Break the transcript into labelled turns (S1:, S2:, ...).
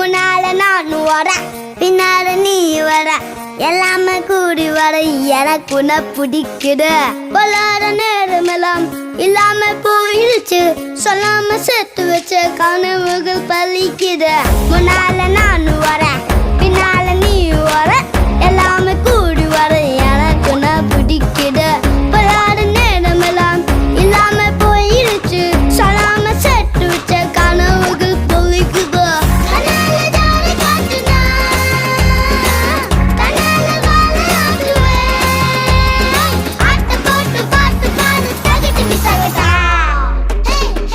S1: முன்னால நான் வர பின்னால நீ வர எல்லாமே கூடி வர எனக்கு உன்னை பிடிக்குது பொல்லாத நேரமெல்லாம் இல்லாம போயிடுச்சு சொல்லாம சேர்த்து வச்ச கனவுகள் பலிக்குது முன்னால நான் வர